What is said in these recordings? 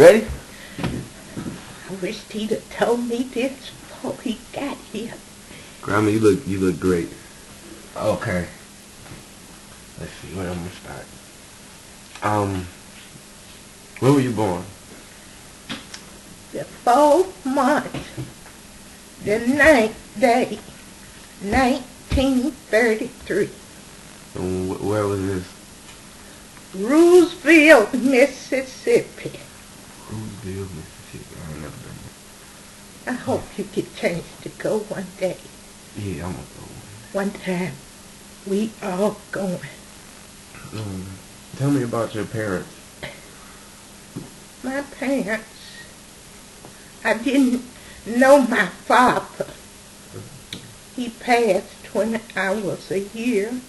Ready? I wish he'd have told me this before he got here. Grandma, you look great. Okay. Let's see, where I'm gonna start. When were you born? The 4th month, the 9th day, 1933. And where was this? Roosevelt, Mississippi. Rooseville, Mississippi. I ain't never been I hope you get a chance to go one day. there. Yeah, I'm gonna go. One time, we all going. Tell me about your parents. My parents, I didn't know my father. He passed when I was a year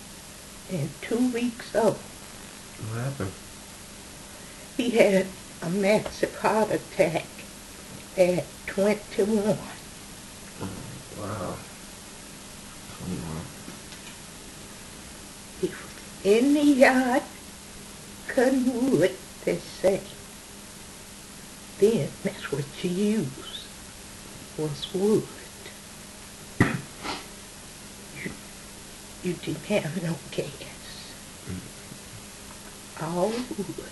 and 2 weeks old. What happened? He had a massive heart attack at 21. Wow. He was in the yard cutting wood, they say. Then that's what you used, was wood. You didn't have no gas. All wood.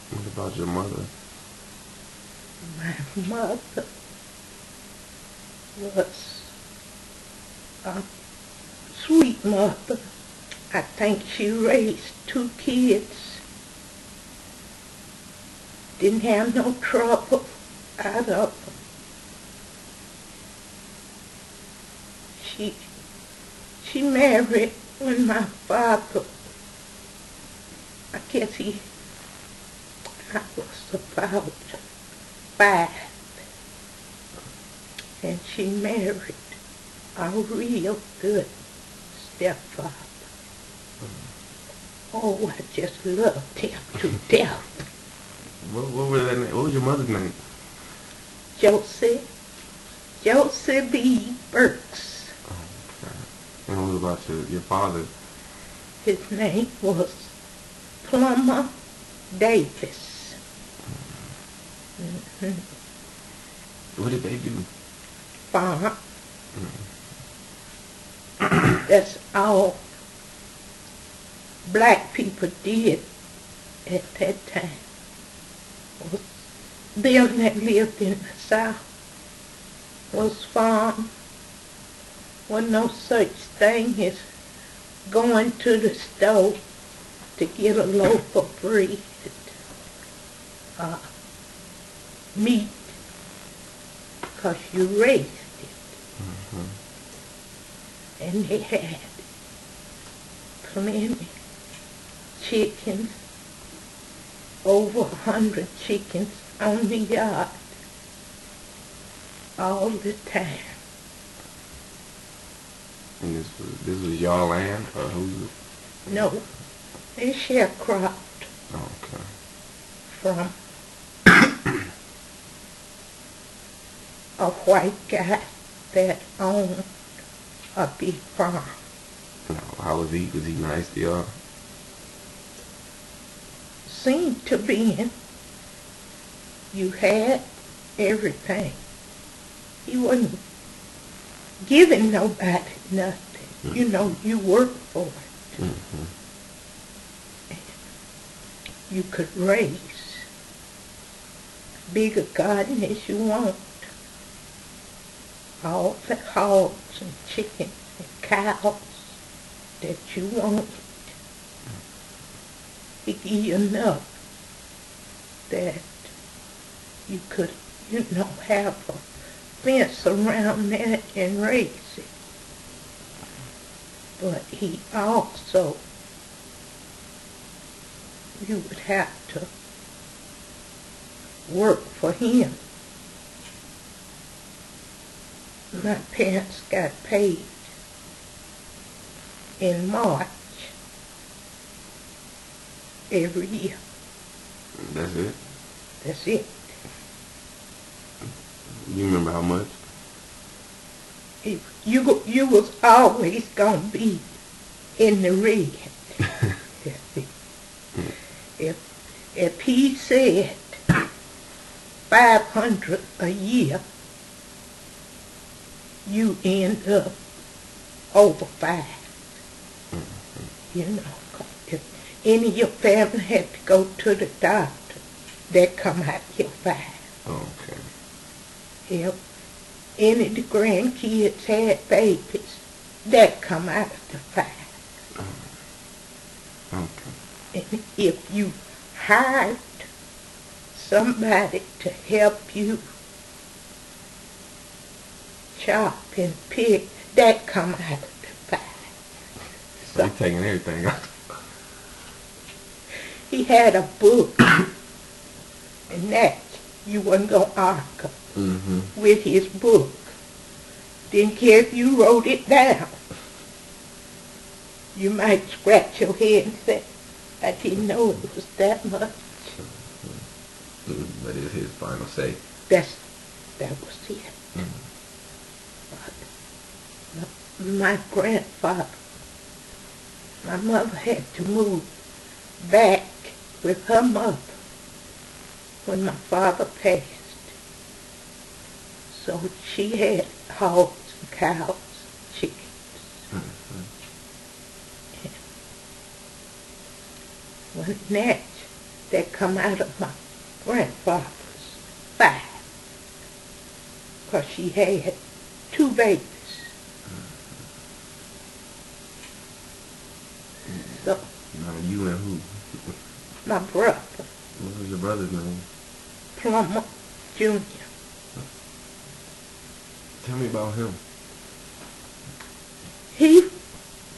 What about your mother? My mother was a sweet mother. I think she raised 2 kids. Didn't have no trouble out of them. She married when my father, I guess I was about 5. And she married a real good stepfather. Oh, I just loved him to death. What was your mother's name? Josie B. Burks. Oh, okay. And what about your father? His name was Plummer Davis. Mm-hmm. What did they do? Farm. That's all black people did at that time. Them that lived in the South was farm. Was no such thing as going to the store to get a loaf of bread, meat, because you raised it. Mm-hmm. And they had plenty chickens, over 100 chickens on the yard all the time. And this was your land, or who's it? No, they sharecropped Oh, okay. from a white guy that owned a big farm. How was he? Was he nice to y'all? Seemed to be. You had everything. He wasn't giving nobody nothing. Mm-hmm. You know, you worked for it. Mm-hmm. You could raise big a garden as you want. All the hogs and chickens and cows that you want. He give you enough that you could, have a fence around that and raise it. But he also, you would have to work for him. My parents got paid in March every year. That's it? That's it. You remember how much? You was always gonna be in the red. If if he said 500 a year, you end up over 5. You know, if any of your family had to go to the doctor, that come out your 5. Okay. If any of the grandkids had babies, that come out of the 5. Okay. And if you hired somebody to help you chop and pick, that come out of the 5. So you're taking everything out. He had a book, and that you wasn't going to argue with his book. Didn't care if you wrote it down. You might scratch your head and say, I didn't know it was that much. But it's his final say. That was it. But my grandfather, my mother had to move back with her mother when my father passed. So she had hogs and cows, chickens. When that come out of my grandfather's 5, because she had 2 babies. So Now you and who? my brother, What was your brother's name? Plummer Jr., Tell me about him.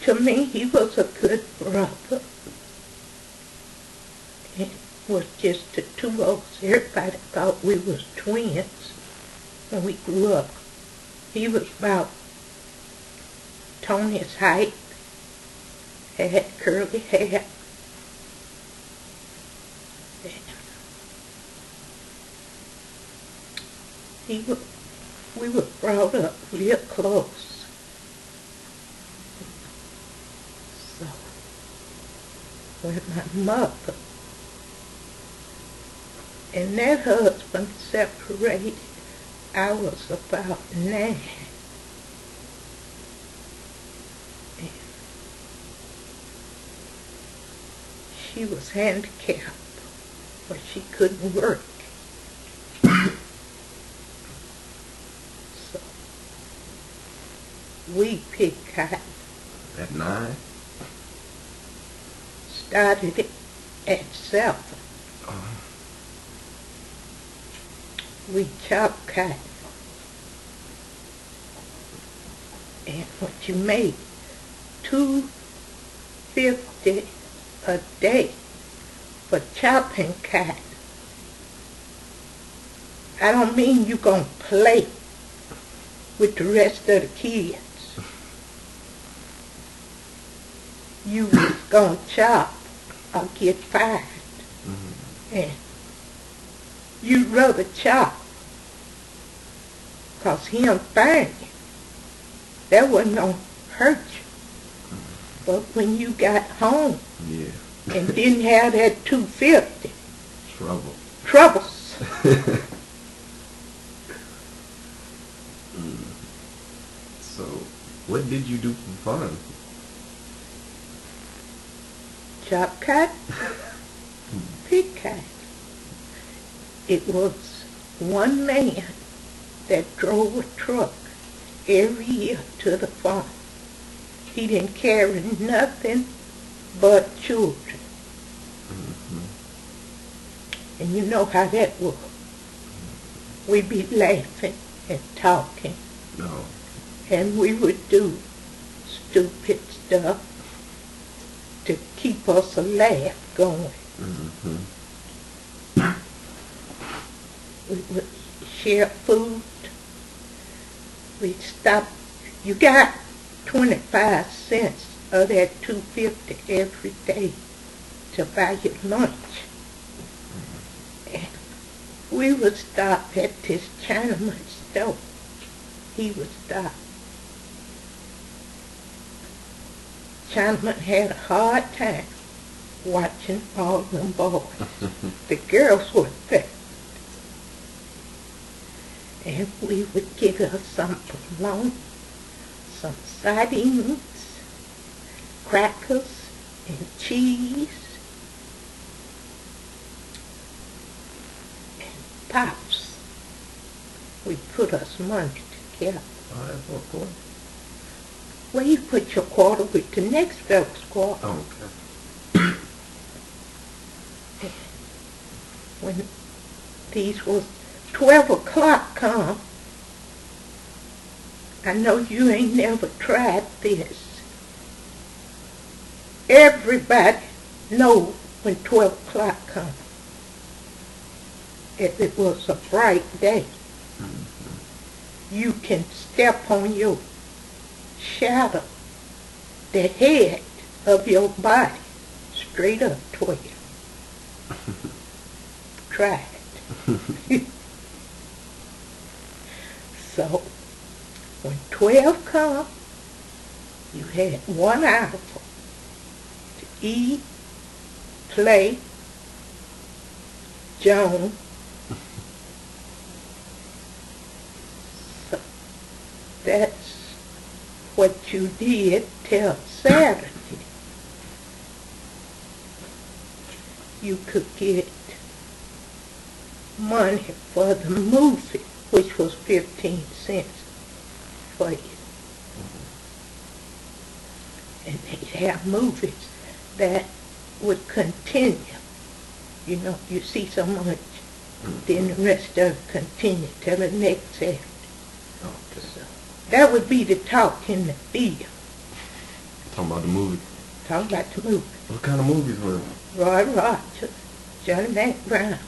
to me, he was a good brother. It was just the 2 of us. Everybody thought we was twins when we grew up. He was about Tony's height, had curly hair. We were brought up real close. So when my mother and that husband separated, I was about 9. And she was handicapped, but she couldn't work. So we picked cotton. At 9? Started it at 7. We chopped cotton. And what you made, $2.50 a day for chopping cotton. I don't mean you gonna play with the rest of the kids. You was gonna chop or get fired. And you'd rather chop, 'cause him firing you, that wasn't gonna hurt you. But when you got home and didn't have that $2.50, troubles. So, what did you do for fun? Chop cotton, pick cotton. It was one man that drove a truck every year to the farm. He didn't carry nothing but children. And you know how that was. We'd be laughing and talking. No. And we would do stupid stuff to keep us a laugh going. We would share food. We'd stop. You got 25 cents of that $2.50 every day to buy your lunch. And we would stop at this Chinaman's store. He would stop. Chinaman had a hard time watching all them boys. The girls were there. And we would get us some bologna, some sardines, crackers, and cheese, and pops. We put us money together. Oh, that's what for? Well, you put your quarter with the next fellow's quarter. Oh, okay. When these was 12 o'clock come, I know you ain't never tried this. Everybody know when 12 o'clock come. If it was a bright day, you can step on your shadow, the head of your body, straight up 12. Try it. So, when 12 come, you had 1 hour to eat, play, Joan. So, that's what you did till Saturday. You could get money for the movie, which was 15 cents for you. And they'd have movies that would continue. You know, you see so much, then the rest of it continue till the next Saturday. Okay. So that would be the talk in the theater. Talking about the movie. Talk about the movie. What kind of movies were it? Roy Rogers, Johnny Mac Brown,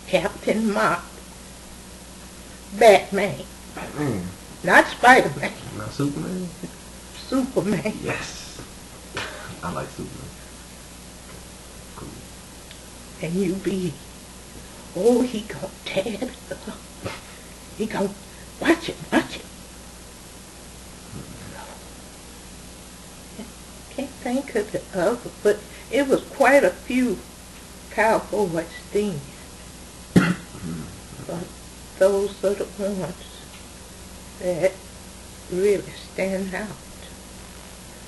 Captain Mark, Batman, Batman. not Spider-Man, Not Superman? Superman. Yes. I like Superman. Cool. And you be, oh, he gonna tear it up. He gonna, watch it. Can't think of the other, but it was quite a few cowboys then. But those are the ones that really stand out.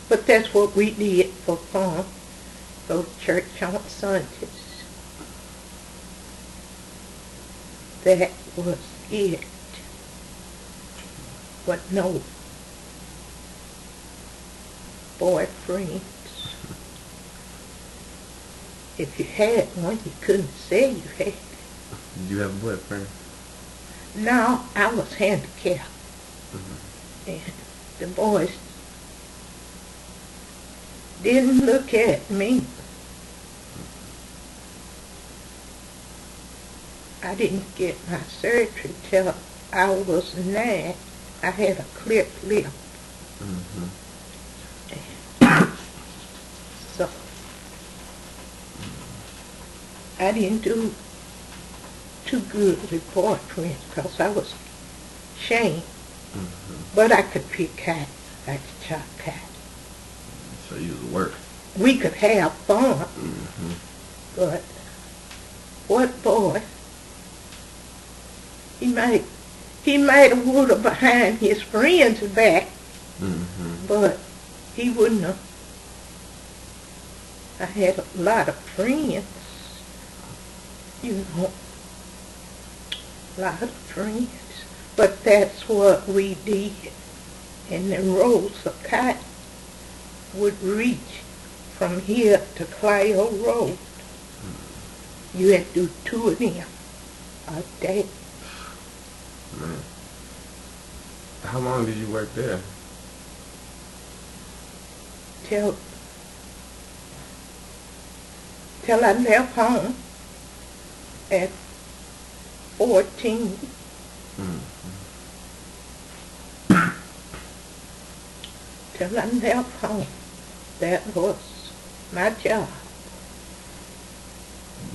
But that's what we did for fun. Go to church on Sundays. That was it. But no boyfriends. If you had one, you couldn't say you had. Did you have a boyfriend? No, I was handicapped. And the boys didn't look at me. I didn't get my surgery till I was 9. I had a clipped lip. So I didn't do too good with boyfriends because I was ashamed. But I could pick cats. I could chop cats. So you was work. We could have fun. But what boy? He might have would have behind his friend's back, but he wouldn't have. I had a lot of friends, you know, a lot of friends. But that's what we did. And the rolls of cotton would reach from here to Clio Road. You had to do 2 of them a day. Man. How long did you work there? Till I left home at 14. Till I left home. That was my job.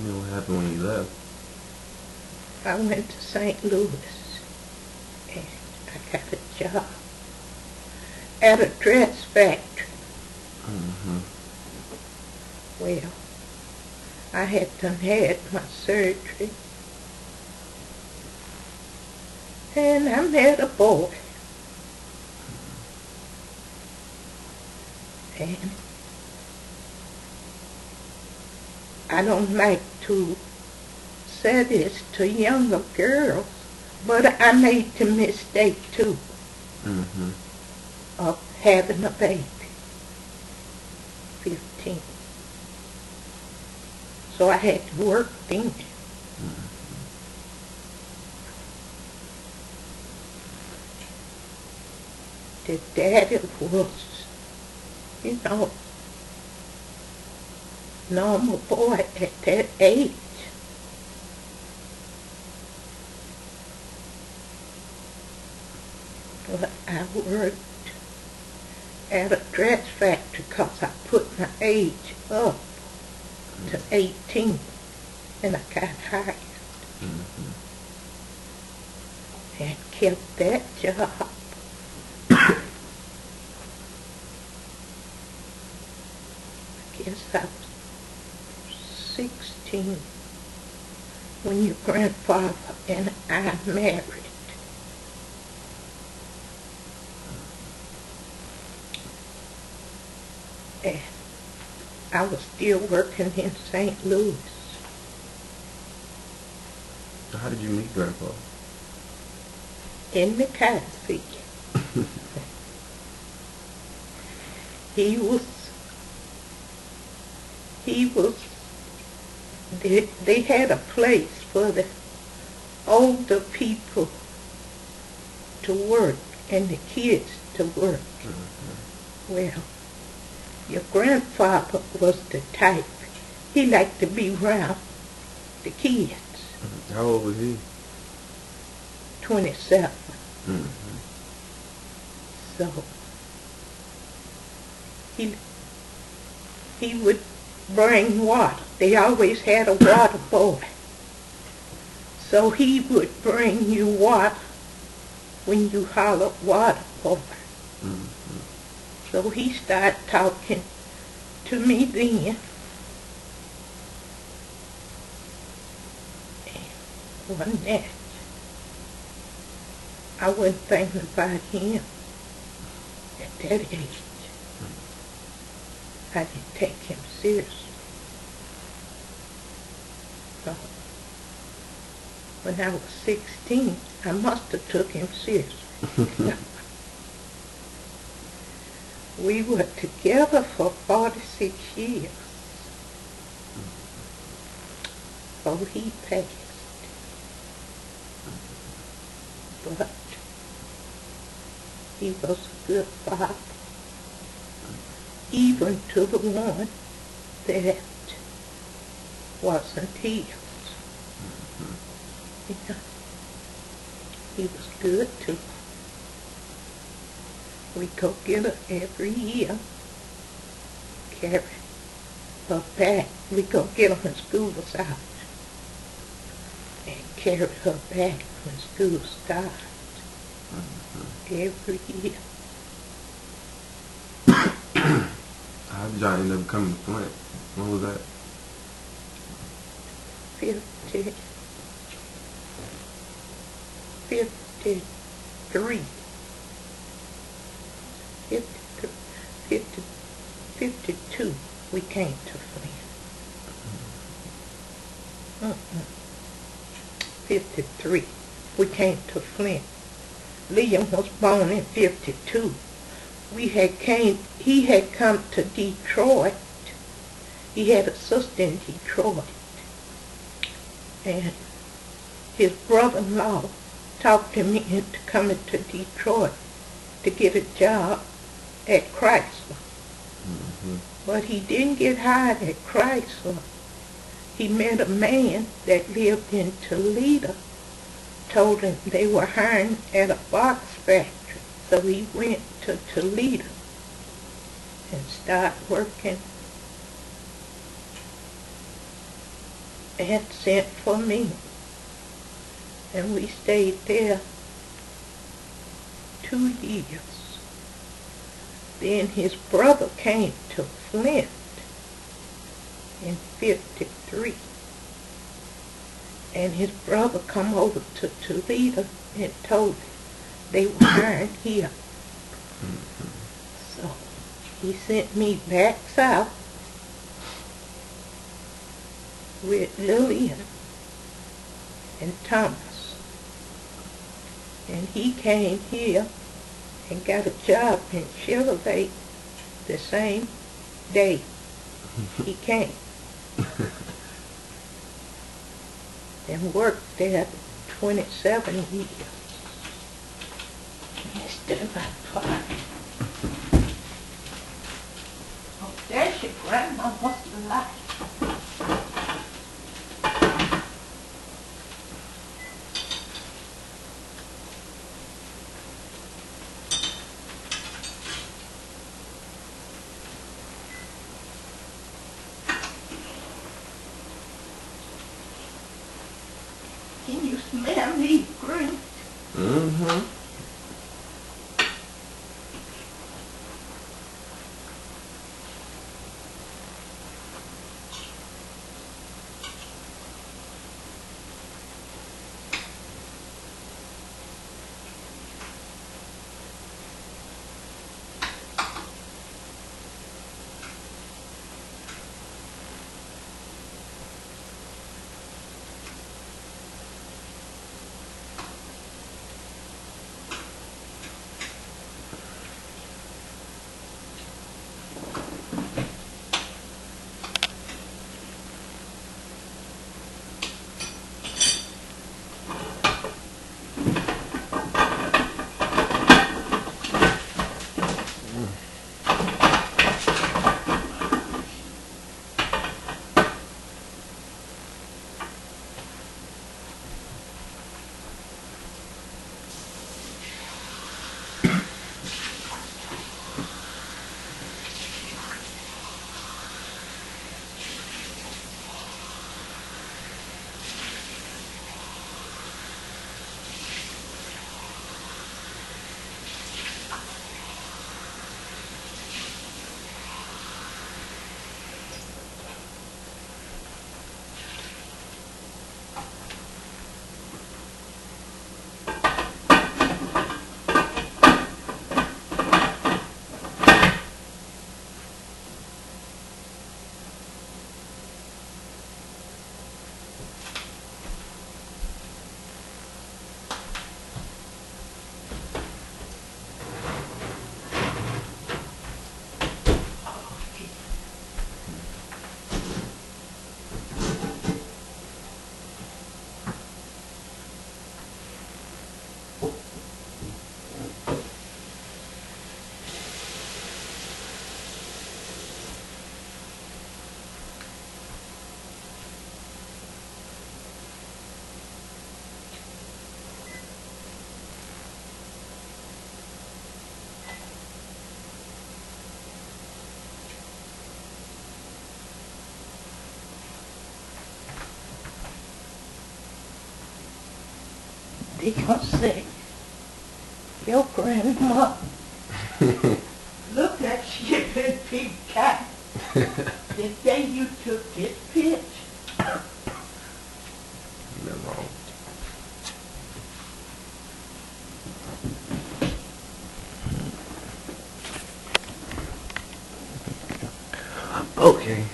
You know what happened when you left? I went to St. Louis and I got a job at a dress factory. Well, I had done had my surgery, and I met a boy, and I don't like to say this to younger girls, but I made the mistake too Mm-hmm. of having a baby, 15. So I had to work then. The daddy was, normal boy at that age. But I worked at a dress factory because I put my age up to 18 and I got hired Mm-hmm. and kept that job. I guess I was 16 when your grandfather and I married. And I was still working in St. Louis. So how did you meet Grandpa? In McCarthy. He was, they had a place for the older people to work and the kids to work. Mm-hmm. Well, your grandfather was the type. He liked to be around the kids. How old was he? 27. Mm-hmm. So he would bring water. They always had a water boy. So he would bring you water when you hollered water boy. Mm-hmm. So he started talking to me then. And one night, I wasn't thinking about him at that age. I didn't take him seriously. So when I was 16, I must have took him seriously. We were together for 46 years. So he passed. But he was a good father, even to the one that wasn't his. Yeah. He was good too. We go get her every year, carry her back. We go get her when school was out and carry her back when school started. Every year. How did y'all end up coming to Flint? When was that? 53. 52, we came to Flint. 53, we came to Flint. Liam was born in 52. He had come to Detroit. He had a sister in Detroit. And his brother-in-law talked him into coming to Detroit to get a job at Chrysler. Mm-hmm. But he didn't get hired at Chrysler. He met a man that lived in Toledo, told him they were hiring at a box factory. So he went to Toledo and started working and sent for me. And we stayed there 2 years. Then his brother came to Flint in 53. And his brother come over to Toledo and told him they were hiring here. So he sent me back south with Lillian and Thomas. And he came here and got a job in Chevrolet the same day he came. And worked there 27 years. Mr. Blackfire. Oh, there's your grandma must have lied. Can you smell these greens? Mm-hmm. They gonna say, your grandma looked like she had been big cat the day you took this pitch. You're wrong. Okay.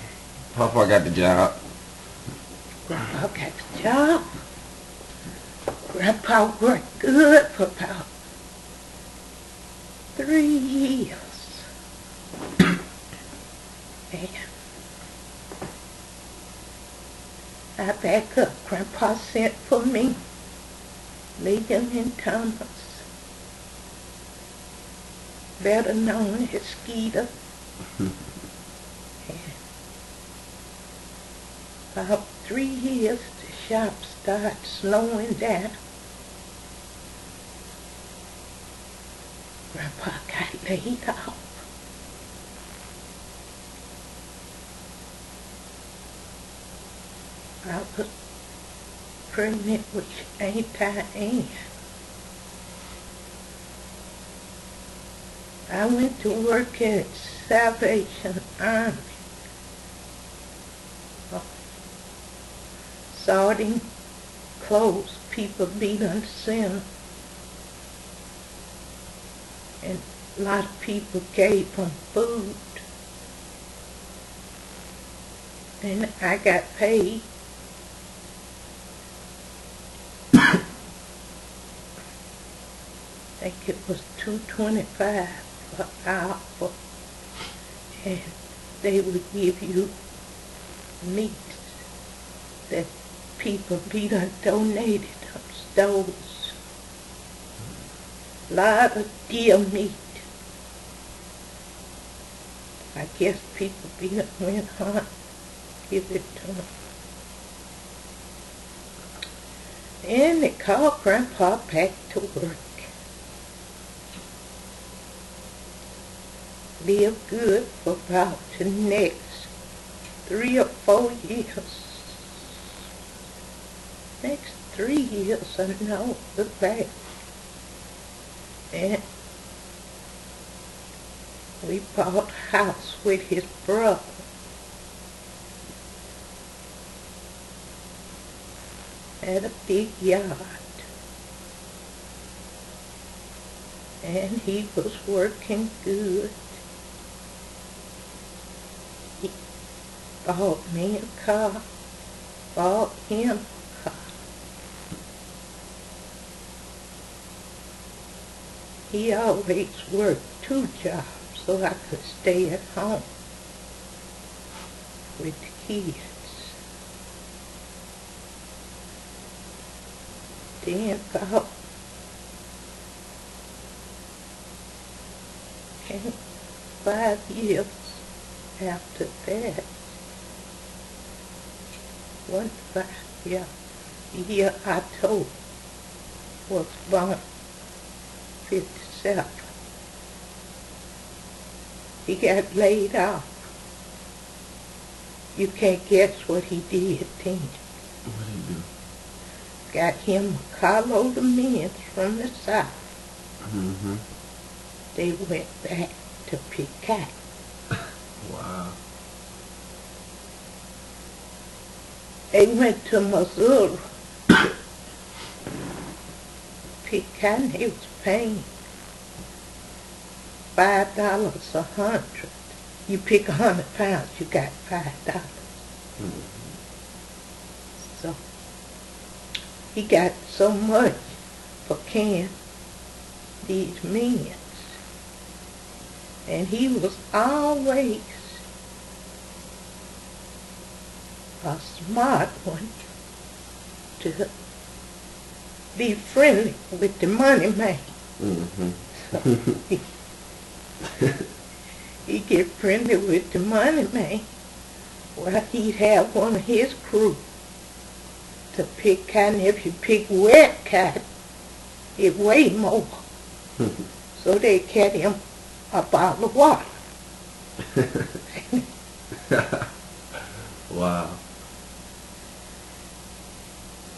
Papa got the job. Grandpa got the job. Grandpa worked good for about 3 years. And I back up. Grandpa sent for me, Liam and Thomas, better known as Skeeter. And about 3 years, the shop started slowing down. Grandpa got laid off. I was pregnant with Auntie Ann. I went to work at Salvation Army. sorting clothes people be done sent 'em. And a lot of people gave them food. And I got paid. I think it was $2.25 per hour. And they would give you meat that people be done donated on stores. A lot of deer meat. I guess people be done went hunt, give it to them. And they called Grandpa back to work. Live good for about the next 3 or 4 years. Next 3 years, I know the fact. And we bought a house with his brother. Had a big yard. And he was working good. He bought me a car, bought him a car. He always worked 2 jobs so I could stay at home with the kids. Then about 5 years after that, the year October was born, 57. He got laid off. You can't guess what he did then. What did he do? Got him a carload of men from the south. Mm-hmm. They went back to pick cotton. Wow. They went to Missouri. Pick cotton, they was paying $5 a hundred. You pick 100 pounds, you got $5. Mm-hmm. So he got so much for carrying these men. And he was always a smart one to be friendly with the money man. Mm-hmm. So he get friendly with the money man. Well, he'd have one of his crew to pick cotton. If you pick wet cotton, it weighed more. So they carry him a bottle of water. Wow.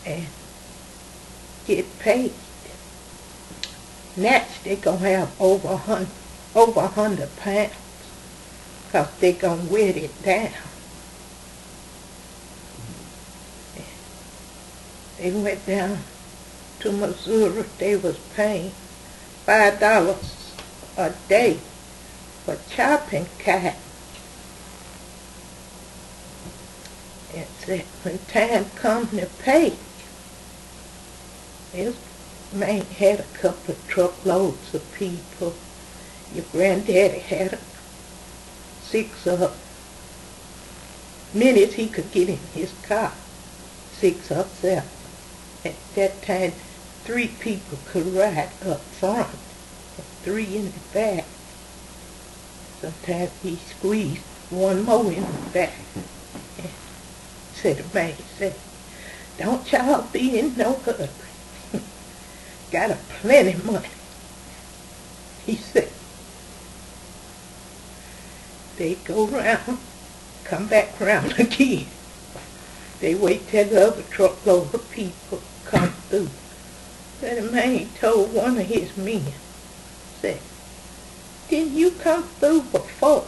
And get paid. Next, they're going to have over 100 pounds because they're going to wet it down. They went down to Missouri. They was paying $5 a day for chopping cotton. And said when time come to pay, his man had a couple of truckloads of people. Your granddaddy had 6 of them. Many as he could get in his car, 6 or 7. At that time, 3 people could ride up front, and 3 in the back. Sometimes he squeezed one more in the back. And said the man said, "Don't y'all be in no hurry. Got a plenty money." He said, they go round, come back round again. They wait till the other truckload of people come through. Then the man told one of his men, said, "Didn't you come through before?"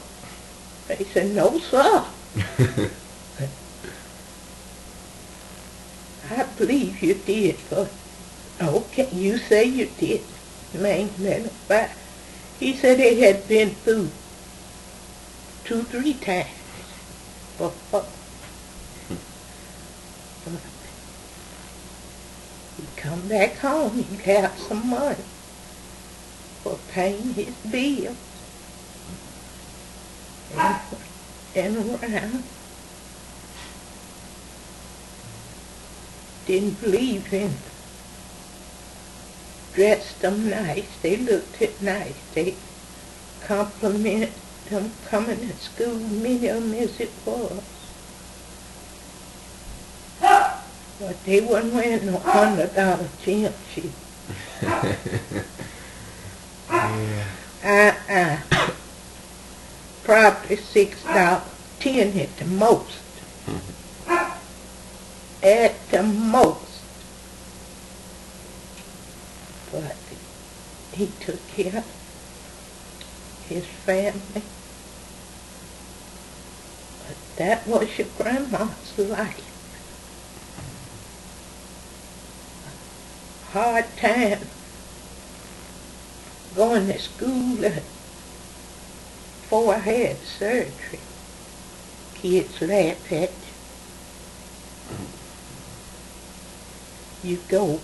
They said, "No, sir." believe you did, but okay, you say you did. Man, let him by. He said it had been through 2, 3 times before. But he come back home, he'd have some money for paying his bills and around. Didn't believe in dressed them nice. They looked it nice. They complimented them coming to school, many of them as it was. But they wasn't wearing no $100 gym shoes. Yeah. Probably $6, 10 at the most. At the most. But he took care of his family. But that was your grandma's life. Hard time going to school before I had surgery. Kids laugh at you. You go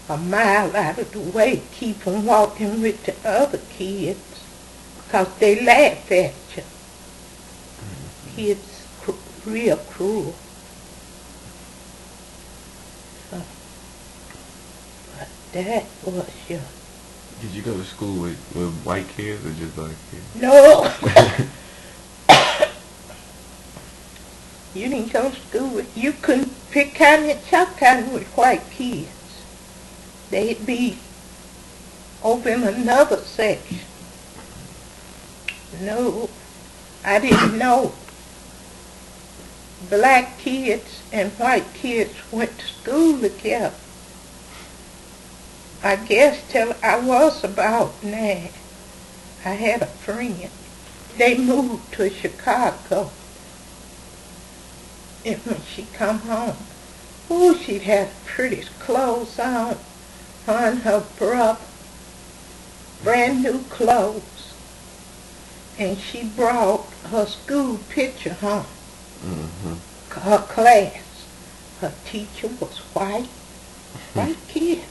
a mile out of the way, keep from walking with the other kids, because they laugh at you. Kids real cruel. So, but that was your... Did you go to school with white kids or just black kids? No! You didn't go to school with... You couldn't pick cotton and chop cotton with white kids. They'd be over in another section. No, I didn't know. Black kids and white kids went to school together. I guess till I was about 9. I had a friend. They moved to Chicago. And when she come home, oh, she'd have the prettiest clothes on. Her and her brother, brand new clothes. And she brought her school picture home. Mm-hmm. Her class. Her teacher was white. White kids.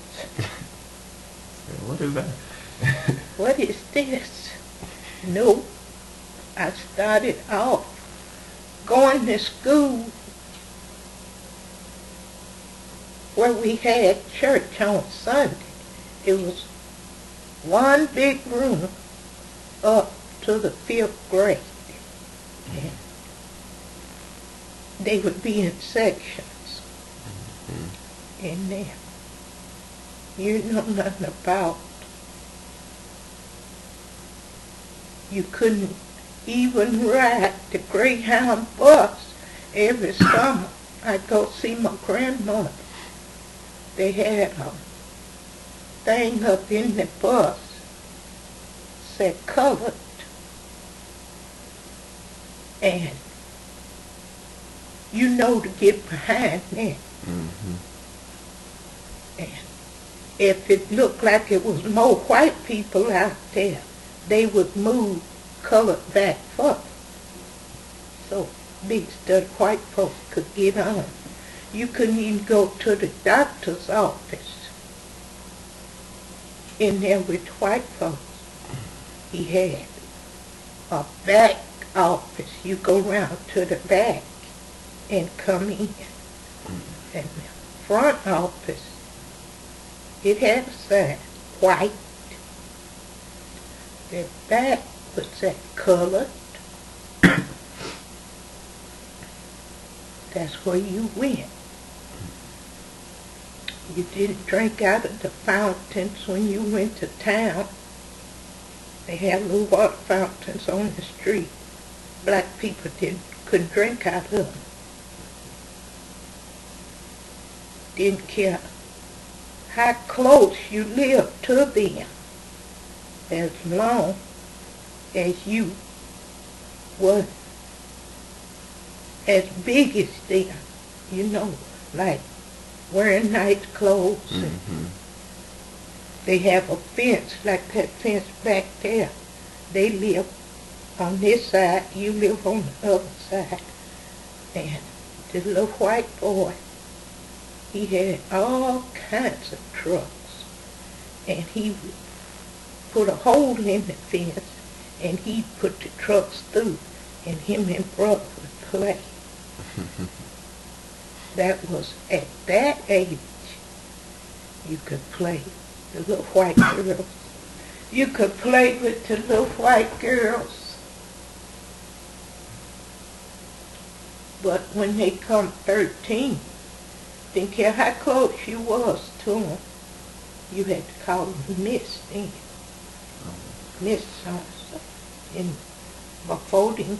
What is that? What is this? No. I started off going to school where we had church on Sunday. It was one big room up to the 5th grade. And they would be in sections. In there. You know nothing about. You couldn't even ride the Greyhound bus. Every summer I'd go see my grandmother. They had a thing up in the bus said colored. And you know to get behind that. Mm-hmm. And if it looked like it was more white people out there, they would move colored back further. So big stud white folks could get on. You couldn't even go to the doctor's office in there with white folks. He had a back office. You go round to the back and come in. And the front office, it had a sign, white. The back was that colored. That's where you went. You didn't drink out of the fountains when you went to town. They had little water fountains on the street. Black people couldn't drink out of them. Didn't care how close you lived to them, as long as you was as big as them, you know, like wearing nice clothes. And Mm-hmm. they have a fence like that fence back there. They live on this side, you live on the other side. And the little white boy, he had all kinds of trucks. And he would put a hole in the fence, and he'd put the trucks through, and him and brother would play. That was at that age you could play the little white girls. You could play with the little white girls. But when they come 13, didn't care how close you was to them, you had to call them Miss then. Miss so-and-so. And before then,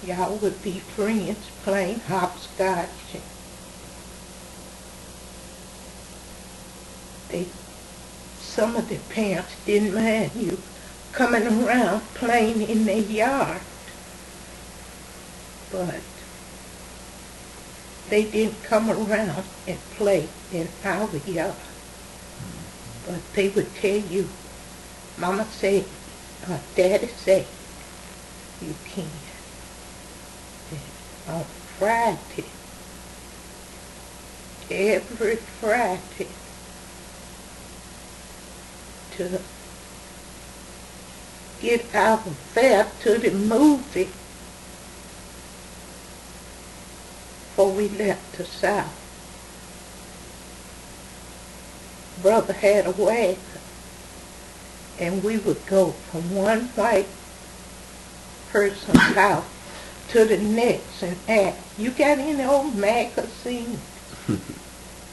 y'all would be friends playing hopscotch. Some of the parents didn't mind you coming around playing in their yard. But they didn't come around and play in our yard. But they would tell you, Mama said, or Daddy said, you can. And on Friday, every Friday, to get our fare to the movie before we left the South. Brother had a wagon, and we would go from one white person's house to the next and ask, you got any old magazines?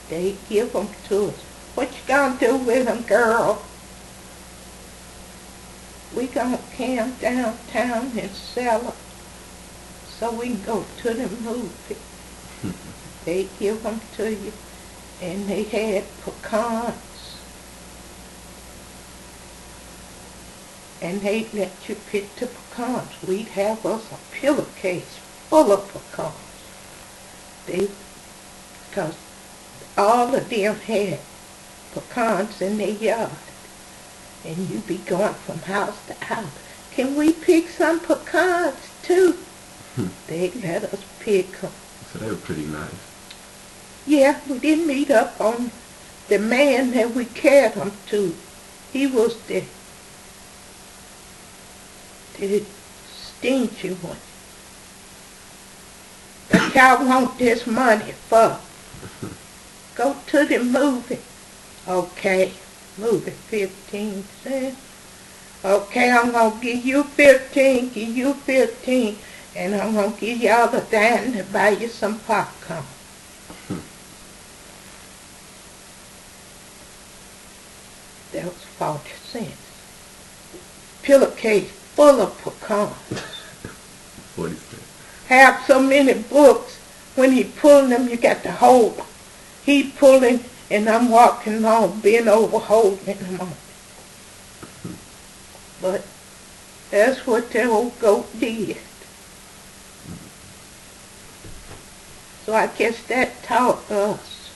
They give them to us. What you gonna do with them, girl? We gonna carry them downtown and sell them so we can go to the movie. They give them to you, and they had pecans, and they let you pick the pecans. We'd have us a pillowcase full of pecans. Because all of them had pecans in their yard, and you'd be going from house to house. Can we pick some pecans too? They let us pick them. So they were pretty nice. Yeah, we didn't meet up on the man that we carried them to. He was the stingy one. What y'all want this money for? Go to the movie. Okay, movie 15 cents. Okay, I'm gonna give you 15, and I'm gonna give y'all a dime to buy you some popcorn. That was 40 cents. Pillowcase full of pecans. 40 cents. Have so many books, when he pulling them, you got to hold them. He pulling, and I'm walking along, bent over, holding them on. But that's what the old goat did. So I guess that taught us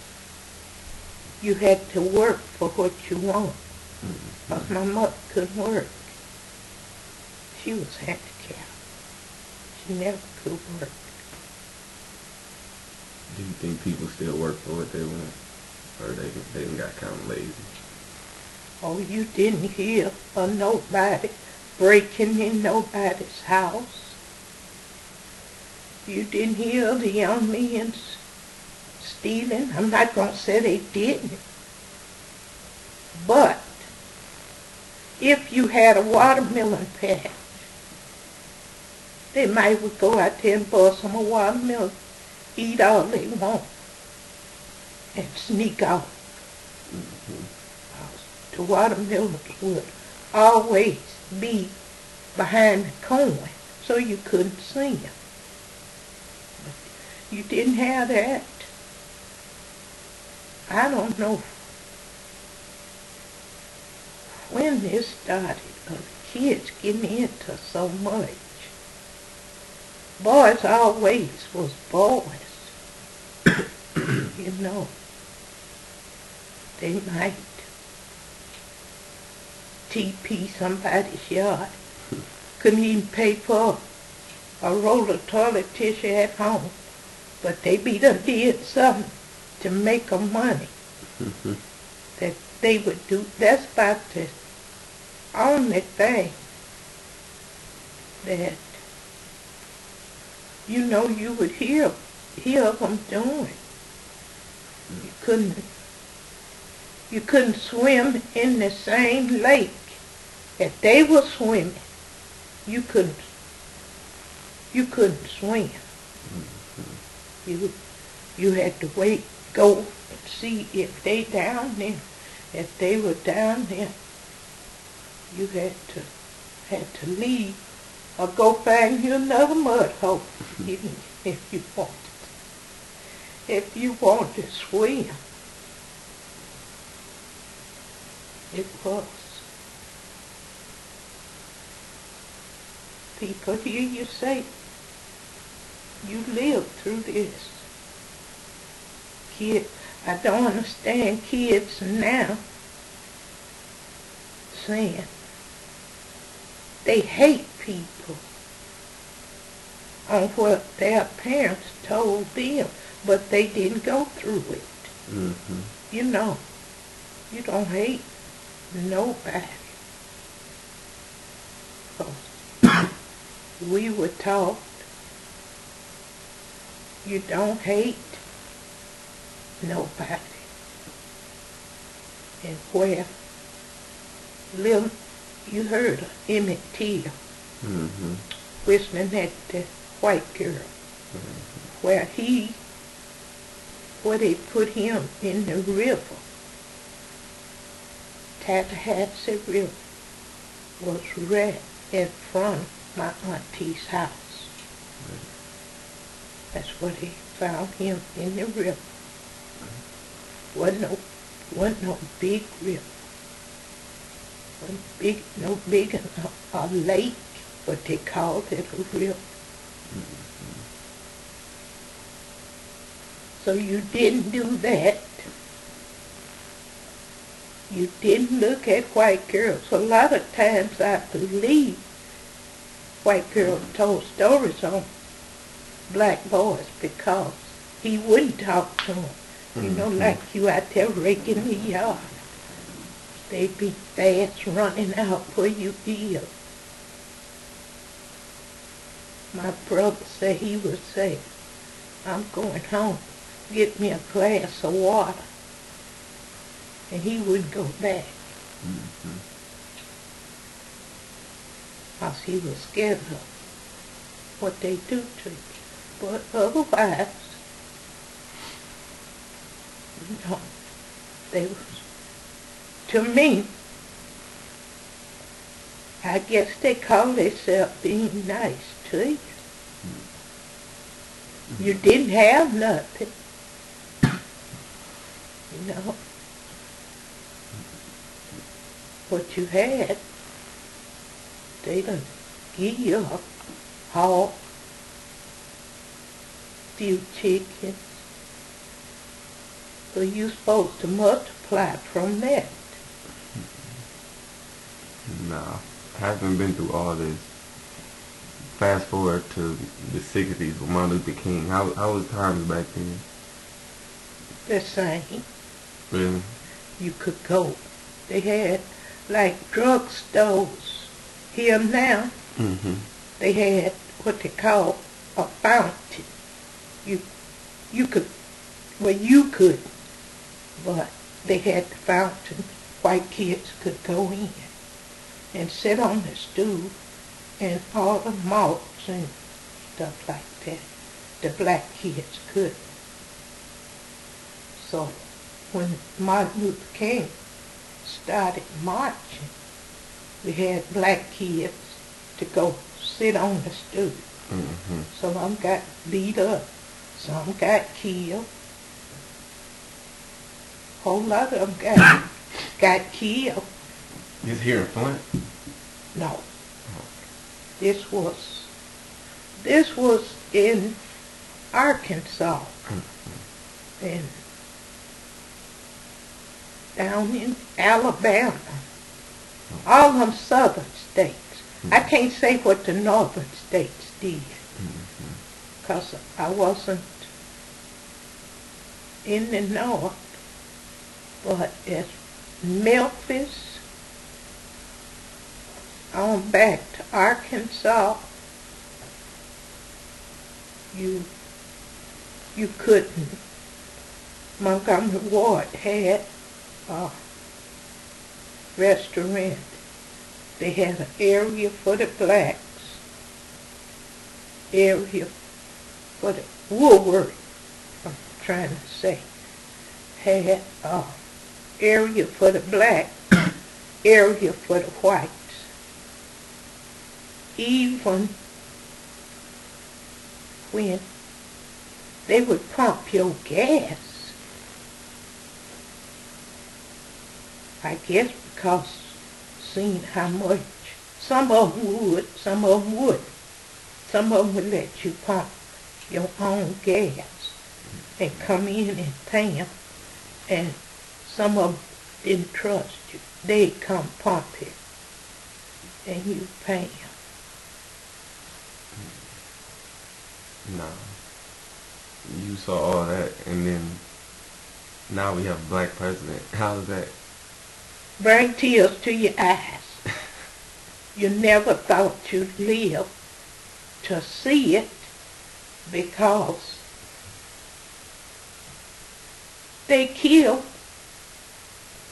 you had to work for what you want. Because my mother couldn't work. She was handicapped. She never could work. Do you think people still work for what they want? Or they done got kind of lazy? Oh, you didn't hear of nobody breaking in nobody's house. You didn't hear the young men stealing. I'm not going to say they didn't. But if you had a watermelon patch, they might would go out there and bust some watermelon, eat all they want, and sneak off. The watermelon would always be behind the corn, so you couldn't see them. But you didn't have that. I don't know when this started, of kids getting into so much. Boys always was boys. You know, they might TP somebody's yard. Couldn't even pay for a roll of toilet tissue at home. But they be done did something to make them money that they would do. That's about the only thing that you would hear them doing. You couldn't swim in the same lake. If they were swimming, you couldn't swim. You had to wait, go and see if they down there. If they were down there, you had to leave or go find you another mud hole, even if you wanted. If you wanted to swim, it was. People hear you say, you lived through this. I don't understand kids now saying they hate people on what their parents told them, but they didn't go through it. Mm-hmm. You know, you don't hate nobody. 'Cause we were taught you don't hate nobody. And where you heard of Emmett Till whistling at the white girl, where they put him in the river, Tallahassee River, was right in front of my auntie's house. That's where they found him, in the river. Wasn't no big river. Wasn't no big enough a lake, but they called it a river. So you didn't do that. You didn't look at white girls. A lot of times I believe white girls told stories on black boys because he wouldn't talk to them. You know, like you out there raking the yard. They'd be fast running out where you is. My brother said he would say, I'm going home, get me a glass of water. And he wouldn't go back. Because he was scared of what they do to you. But otherwise, no, they was, to me, I guess they call themselves being nice to you. You didn't have nothing, you know. What you had, they done give you a hog, few chickens. So you're supposed to multiply from that. No, haven't been through all this. Fast forward to the 60s with Martin Luther King. How was times back then? The same. Really? You could go. They had like drugstores here now. They had what they call a fountain. You could, but they had the fountain. White kids could go in and sit on the stool and all the malts and stuff like that. The black kids could. So when Martin Luther King started marching, we had black kids to go sit on the stool. Some of them got beat up. Some got killed. A whole lot of them got killed. Just here in Flint? No. This was in Arkansas. And down in Alabama, all them southern states. I can't say what the northern states did, because I wasn't in the north, but it's Memphis, on back to Arkansas, you couldn't. Montgomery Ward had a restaurant. They had an area for the blacks, area for the Woolworth, I'm trying to say, had a area for the blacks, area for the whites. Even when they would pump your gas, I guess because seeing how much, some of them would, some of them wouldn't. Some of them would let you pump your own gas and come in and pay them, and some of them didn't trust you. They'd come pump it, and you pay them. No. You saw all that, and then now we have a black president. How is that? Bring tears to your eyes. You never thought you'd live to see it, because they killed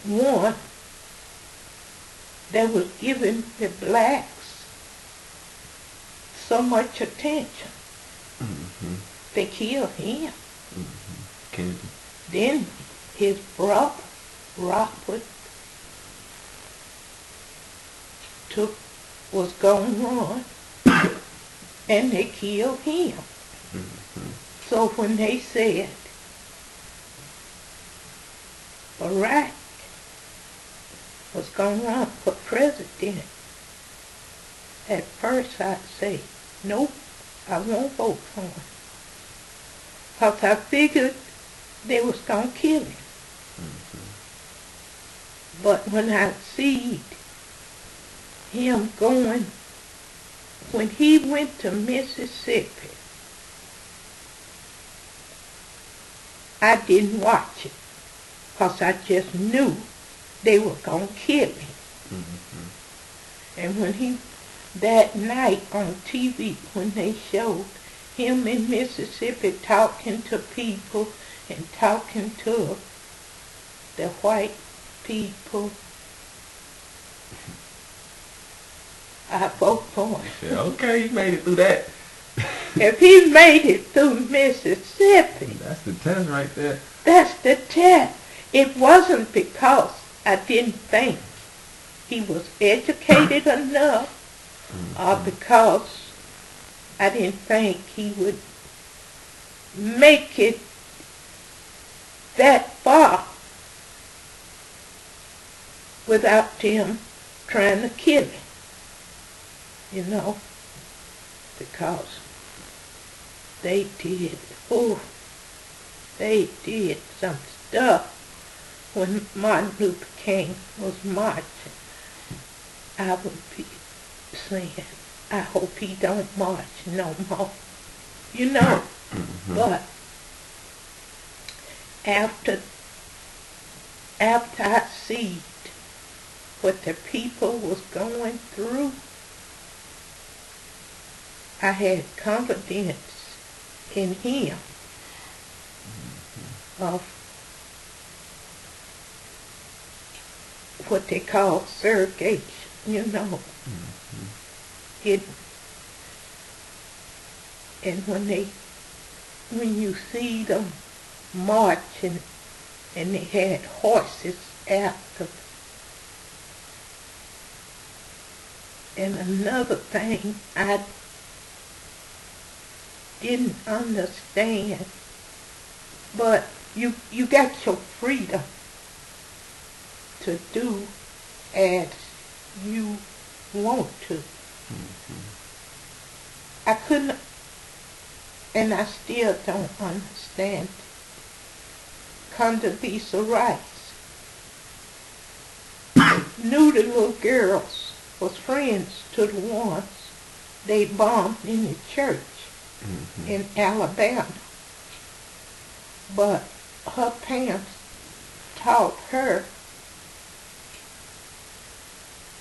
one that was giving the blacks so much attention. Mm-hmm. They killed him. Mm-hmm. Kennedy. Then his brother, Robert, was going to run, and they killed him. Mm-hmm. So when they said Barack was going to run for president, at first I'd say, nope, I won't vote for him. Because I figured they was going to kill him. Mm-hmm. But when I see him going, when he went to Mississippi, I didn't watch it, because I just knew they were going to kill him. Mm-hmm. And when that night on TV, when they showed him in Mississippi talking to people and talking to the white people, I vote for him. Yeah, okay, you made it through that. If he made it through Mississippi, That's the test right there. that's the test. It wasn't because I didn't think he was educated enough, or because I didn't think he would make it that far without them trying to kill him. You know, because they did some stuff when Martin Luther King was marching. I would be saying, I hope he don't march no more. You know, Mm-hmm. but after I see what the people was going through, I had confidence in him of what they call segregation, you know. Mm-hmm. And when you see them marching and they had horses after. And another thing I didn't understand, but you got your freedom to do as you want to. Mm-hmm. I couldn't, and I still don't understand Condoleezza Rice. knew the little girls was friends to the ones they bombed in the church in Alabama. But her parents taught her,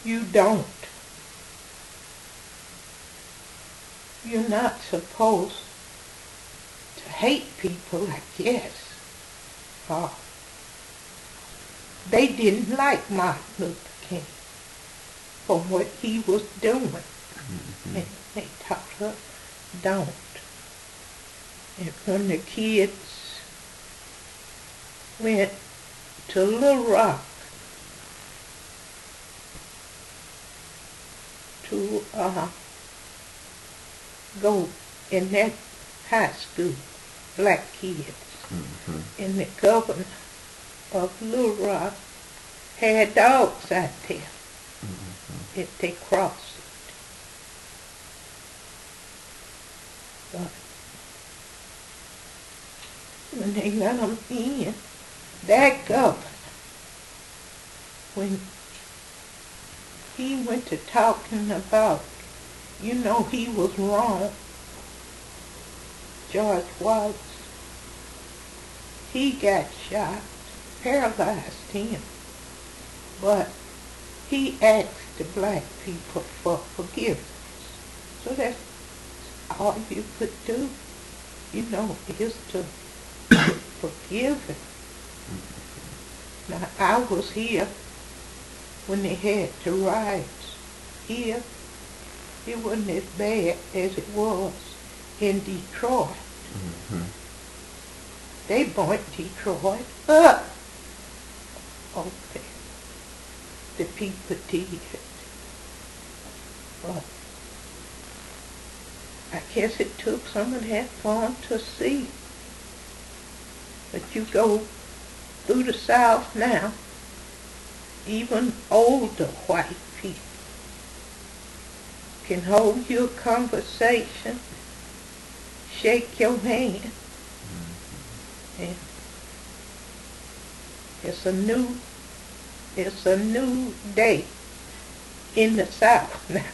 you don't. You're not supposed to hate people, I guess. They didn't like Martin Luther King for what he was doing. And they taught her, don't. And when the kids went to Little Rock to go in that high school, black kids, and the governor of Little Rock had dogs out there if they crossed it. But when they let them in, that governor, when he went to talking about, you know, he was wrong, George Wallace, he got shot, paralyzed him, but he asked the black people for forgiveness. So that's all you could do, you know, is to forgive him. Now, I was here when they had the riots here. It wasn't as bad as it was in Detroit. They burnt Detroit up. Okay. The people did it. But I guess it took some of that fun to see. But you go through the South now, even older white people can hold you a conversation, shake your hand, and it's a new day in the South now.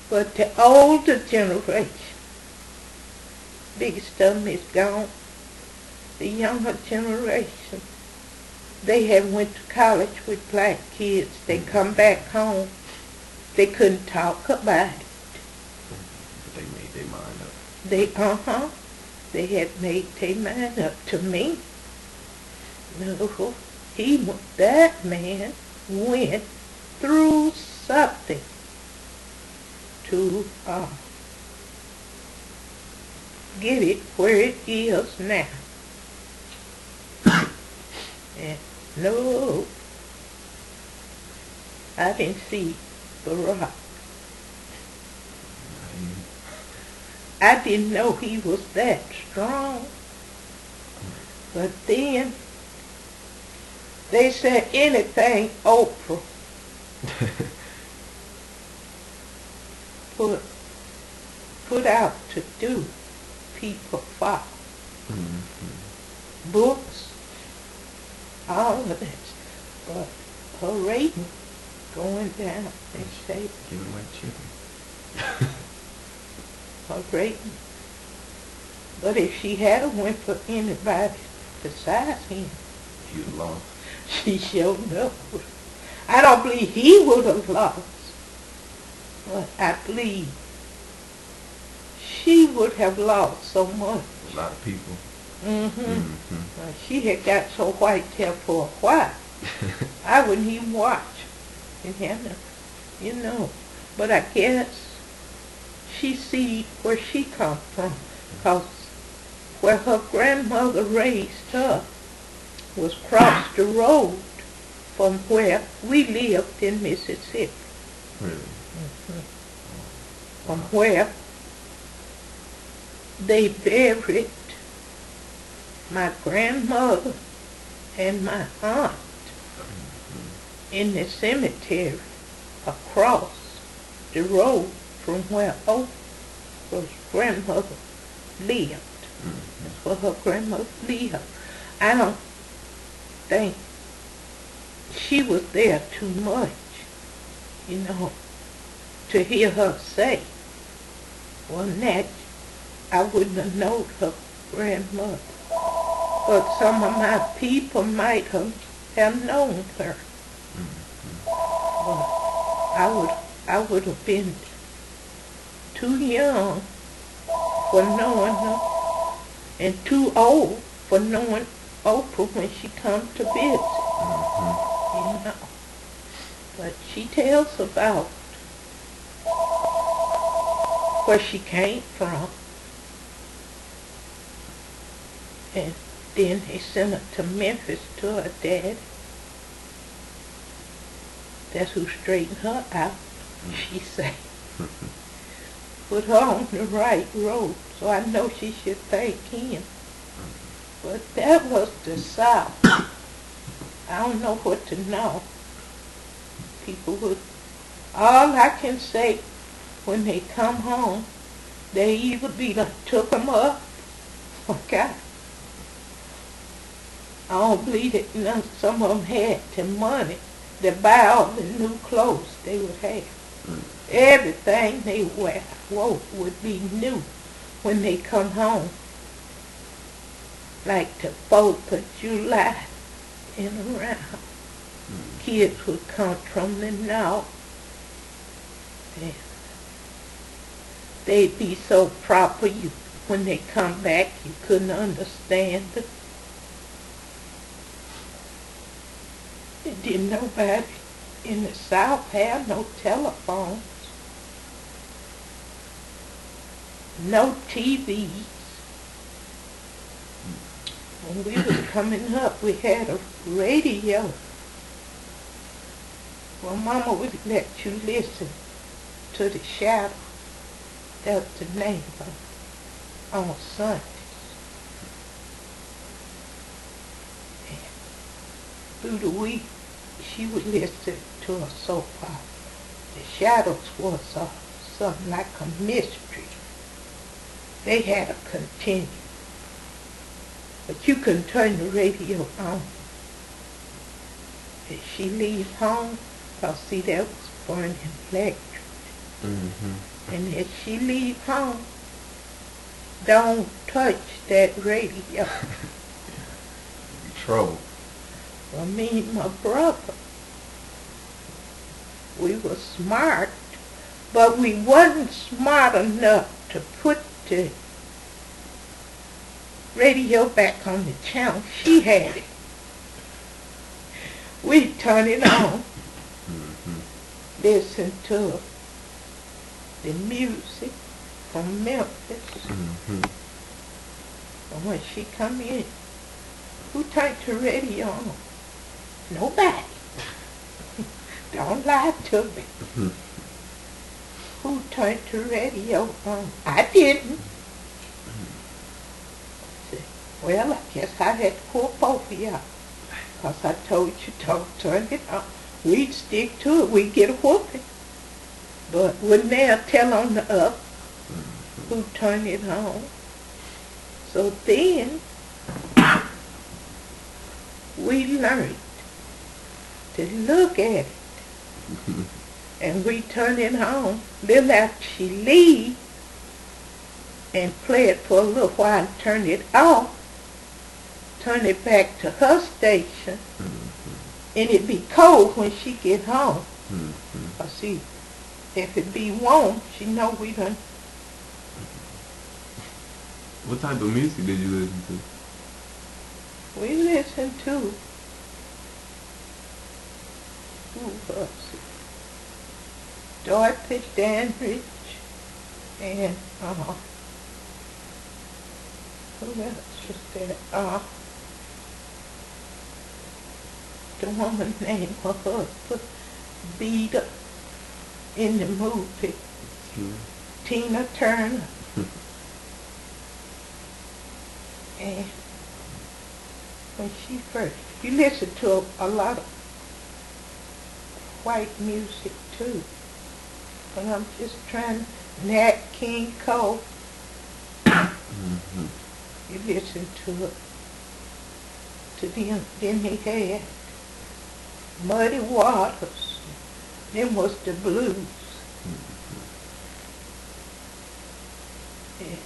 But the older generation, biggest of them is gone. The younger generation, they had went to college with black kids. They come back home. They couldn't talk about it. But they made their mind up. They had made their mind up. To me, no, that man went through something to get it where it is now. And no, I didn't see Barack. I didn't know he was that strong. But then they said anything Oprah put out to do, people follow. Books, all of that. But her rating going down, they say. Giving away chicken. Her rating. But if she had went for anybody besides him, You lost. she sure enough would. I don't believe he would have lost. But I believe she would have lost so much. A lot of people. She had got so white there for a while. I wouldn't even watch. You know. But I guess she see where she come from. Because where her grandmother raised her was across the road from where we lived in Mississippi. Really? From where they buried my grandmother and my aunt in the cemetery across the road from where Oprah's grandmother lived. That's where her grandmother lived. I don't think she was there too much, you know, to hear her say. Well, that I wouldn't have known her grandmother. But some of my people might have known her. But I would have been too young for knowing her and too old for knowing Oprah when she comes to visit. You know. But she tells about where she came from. And then they sent her to Memphis to her dad. That's who straightened her out, she say. Put her on the right road, so I know she should thank him. But that was the South. I don't know what to know. People would, all I can say, when they come home, they either be done took them up or got 'em. I don't believe that some of them had the money to buy all the new clothes they would have. Everything they wear would be new when they come home. Like the 4th of July and around. Kids would come from the north. And they'd be so proper, when they come back, you couldn't understand it. Didn't nobody in the South have no telephones, no TVs. When we was coming up, we had a radio. Well, Mama would let you listen to the Shadow. That's the name of it, on Sundays. And through the week, she would listen to a soap opera. The Shadows was something like a mystery. They had a continue. But you couldn't turn the radio on. Did she leave home? Because see, that was burning electric. And if she leave home, don't touch that radio. Trouble. Well, me and my brother, we were smart, but we wasn't smart enough to put the radio back on the channel. She had it. We'd turn it on, listen to the music from Memphis. And when she come in, who turned the radio on? Nobody. Don't lie to me. Who turned the radio on? I didn't. Well, I guess I had to pull both of y'all. Because I told you don't turn it on. We'd stick to it. We'd get a whooping. But wouldn't they tell on the up who turned it on? So then, we learned to look at it. And we turn it on. Then after she leave and play it for a little while and turn it off, turn it back to her station, and it be cold when she get home. Cause see, if it be warm, she know we done. What type of music did you listen to? We listen to, who was it? Dorothy Dandridge and who else was there? The woman's name, her husband, beat up in the movie. Tina Turner. And when she first, you listen to a lot of white music too. But I'm just trying, Nat King Cole. You listen to it. To them, then he had Muddy Waters. Them was the blues. And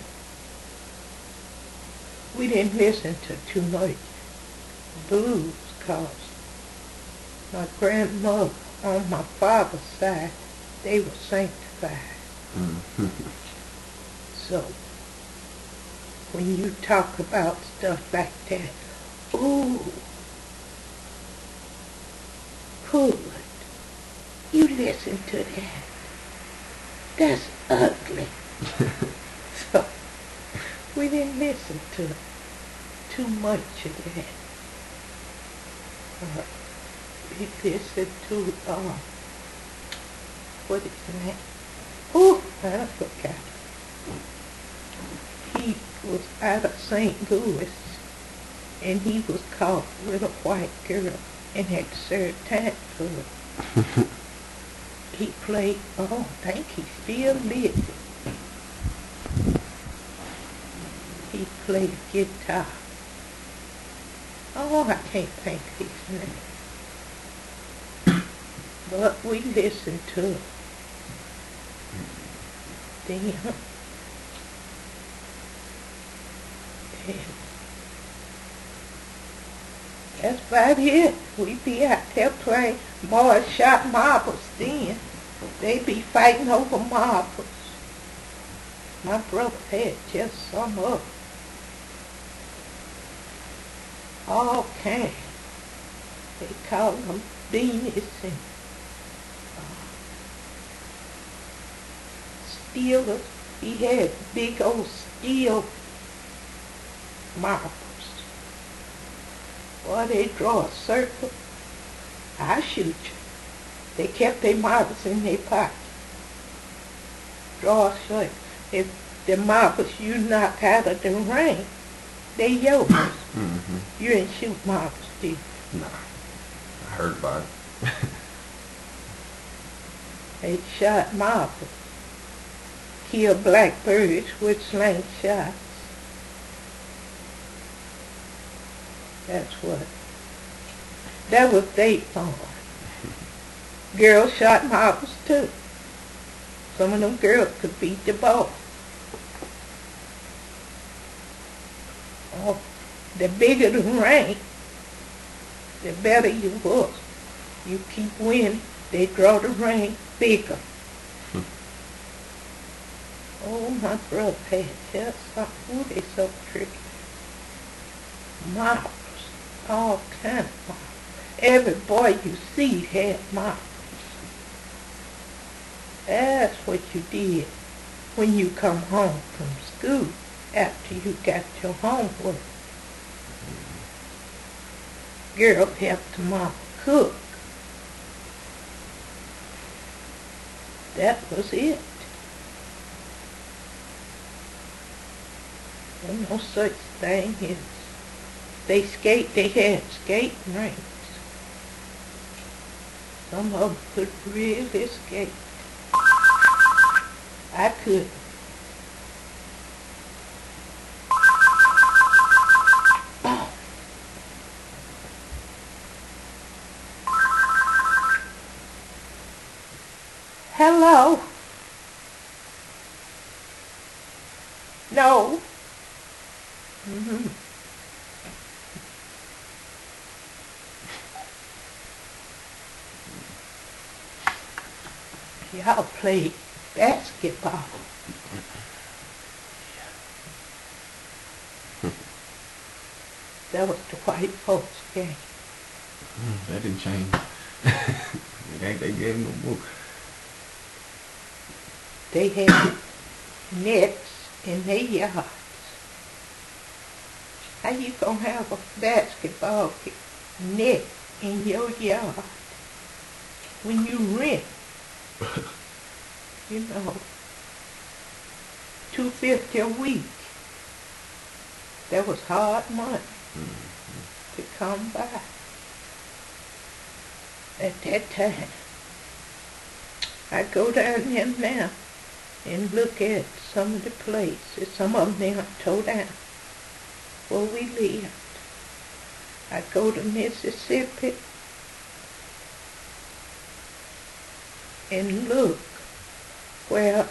we didn't listen to too much blues, 'cause my grandmother on my father's side, they were sanctified. Mm. So when you talk about stuff like that, ooh, Pruitt, you listen to that. That's ugly. So we didn't listen to too much of that. We listened to, what is his name? Oh, I forgot. He was out of St. Louis, and he was caught with a white girl and had to serve time for it. He played, I think he still lives. He played guitar. Oh, I can't think of his name. But we listened to them. And that's about it. We be out there playing. Boys shot marbles then. They be fighting over marbles. My brother had just some of them. All kinds. They call them beanies and steelers. He had big old steel marbles. Boy, they draw a circle. I shoot you. They kept their marbles in their pocket. Draw a circle. If the marbles you knock out of the ring, they yours. Mm-hmm. You didn't shoot marbles, did you? Nah, I heard about it. They shot marbles. Killed blackbirds with slingshots. That's what. That was their fun. Girls shot marbles too. Some of them girls could beat the ball. Oh, the bigger the ring, the better you was. You keep winning, they draw the ring bigger. Oh, my brother had just something. Ooh, they so tricky. Marbles, all kind of marbles. Every boy you see had marbles. That's what you did when you come home from school after you got your homework. Girl helped mama cook. That was it. There's no such thing as they had skating rinks. Some of them could really skate. I couldn't. Oh. Hello? No. Mm-hmm. Y'all play basketball. That was the white folks game. That didn't change. It ain't they game no more. They had nets in their yards. How you gonna have a basketball net in your yard when you rent? You know, $250 a week. That was hard money to come by at that time. I go down there now and look at some of the places. Some of them are tore down where we lived. I go to Mississippi and look where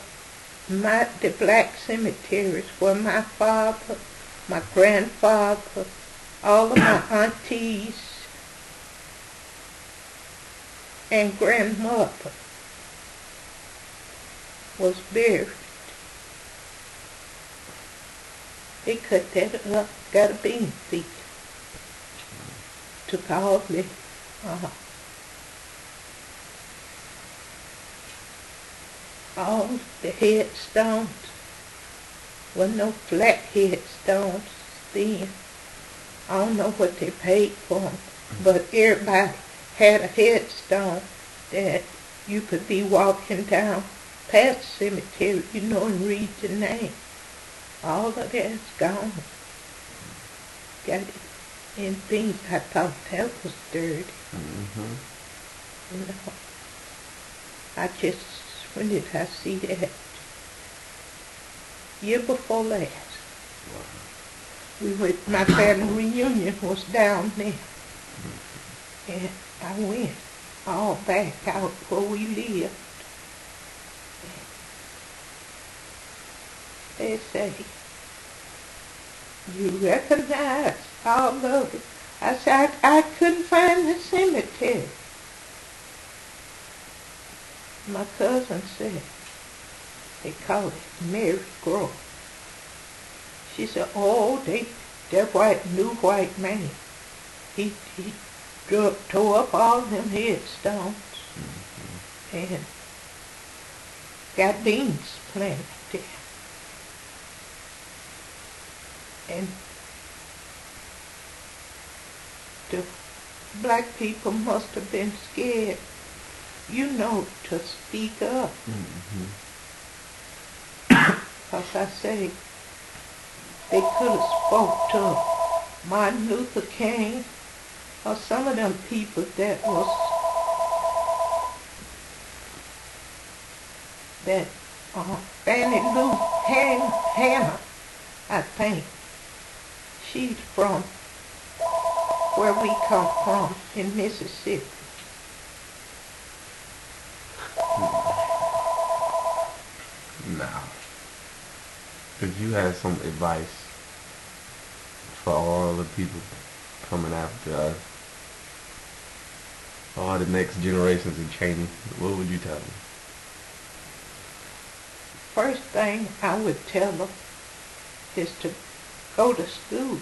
the black cemeteries where my father, my grandfather, all of my aunties and grandmother was buried. They cut that up, got a bean feed. Took all the all the headstones. Wasn't no flat headstones then. I don't know what they paid for them, but everybody had a headstone that you could be walking down past the cemetery, and read the name. All of that's gone. Got it in things. I thought that was dirty. I just, when did I see that? Year before last. My family reunion was down there. And I went all back out where we lived. They say, you recognize all of it. I said, I couldn't find the cemetery. My cousin said, they call it Mary Grove. She said, oh, that new white man, he tore up all them headstones and got beans planted there. And the black people must have been scared, to speak up. Because I say, they could have spoke to Martin Luther King or some of them people that Fannie Lou Hanna, I think. She's from where we come from in Mississippi. Now, if you had some advice for all the people coming after us, all the next generations in Cheney, what would you tell them? First thing I would tell them is to go to school.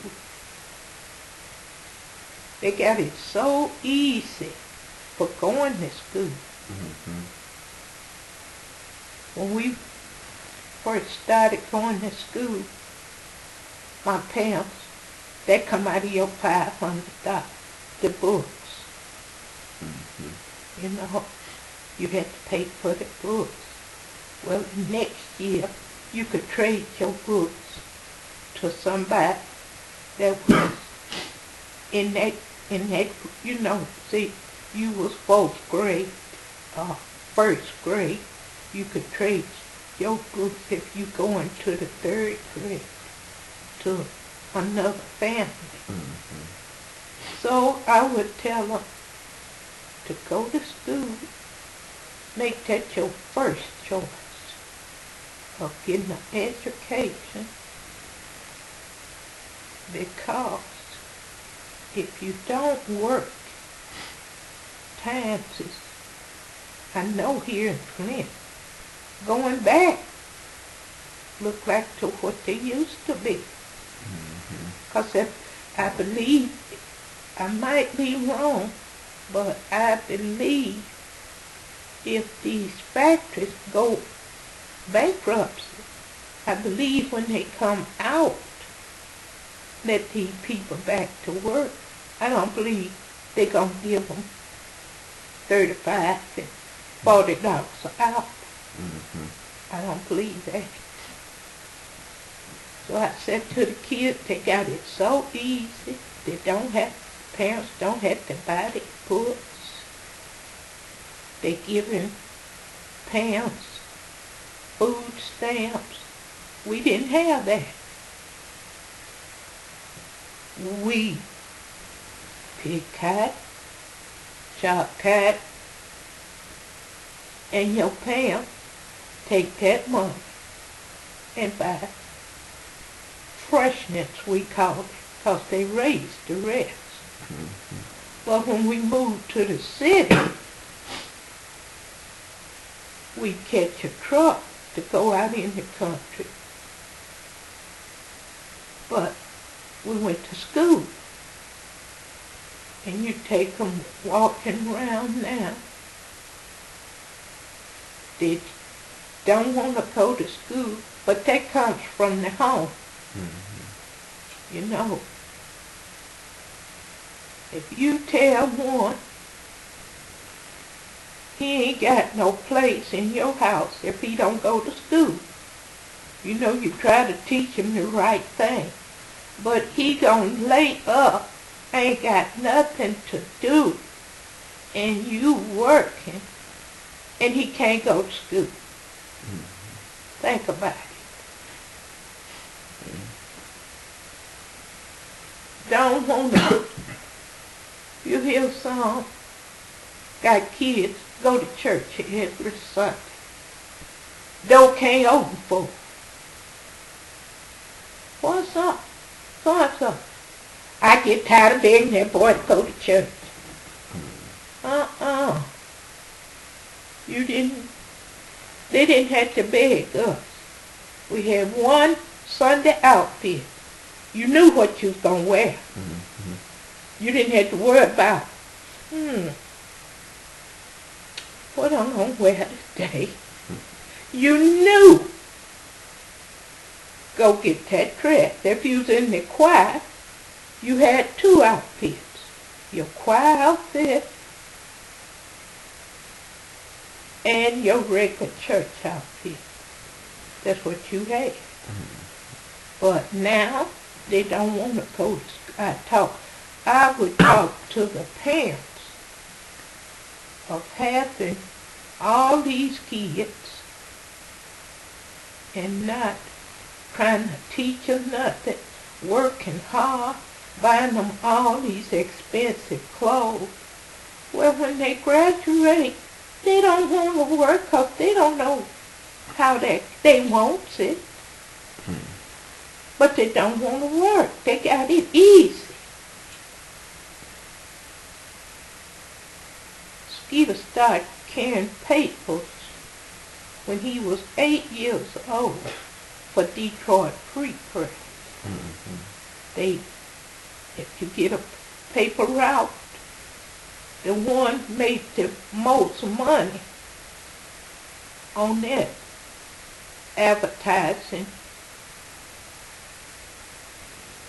They got it so easy for going to school. When we first started going to school, my parents, they come out of your $500, the books. You had to pay for the books. Well, next year, you could trade your books to somebody that was in that, see, you was fourth grade, first grade. You could trade your books if you go into the third grade to another family. So I would tell them to go to school, make that your first choice of getting an education, because if you don't work, times is, I know here in Flint, going back look like to what they used to be. Because I believe, I might be wrong, but I believe if these factories go bankruptcy, I believe when they come out, let these people back to work. I don't believe they're going to give them $35 and $40 an hour. I don't believe that. So I said to the kids, they got it so easy. Parents don't have to buy their books. They giving parents food stamps. We didn't have that. We pick cotton, chop cotton, And your parents take that money and buy freshness, we call it, 'cause they raised the rest. But when we moved to the city, we catch a truck to go out in the country. But we went to school. And you take them walking around now. They don't want to go to school, but that comes from the home. You know, if you tell one he ain't got no place in your house if he don't go to school, you know, you try to teach him the right thing, but he gonna lay up, ain't got nothing to do, and you working, and he can't go to school. Think about it. Don't want to, you hear some, got kids, go to church every Sunday. Door can't open for them. What's up? What's up? I get tired of begging that boy to go to church. They didn't have to beg us. We had one Sunday outfit. You knew what you was going to wear. You didn't have to worry about, what I'm going to wear today. You knew. Go get that dress. If you was in the choir, you had two outfits. Your choir outfit and your regular church outfit. That's what you had. But now, they don't want to go to school. I would talk to the parents of having all these kids and not trying to teach them nothing, working hard, buying them all these expensive clothes. Well, when they graduate, they don't want to work because they don't know how they want it. But they don't want to work. They got it easy. Skeeter started carrying papers when he was 8 years old for Detroit Free Press. If you get a paper route, the one made the most money on that advertising.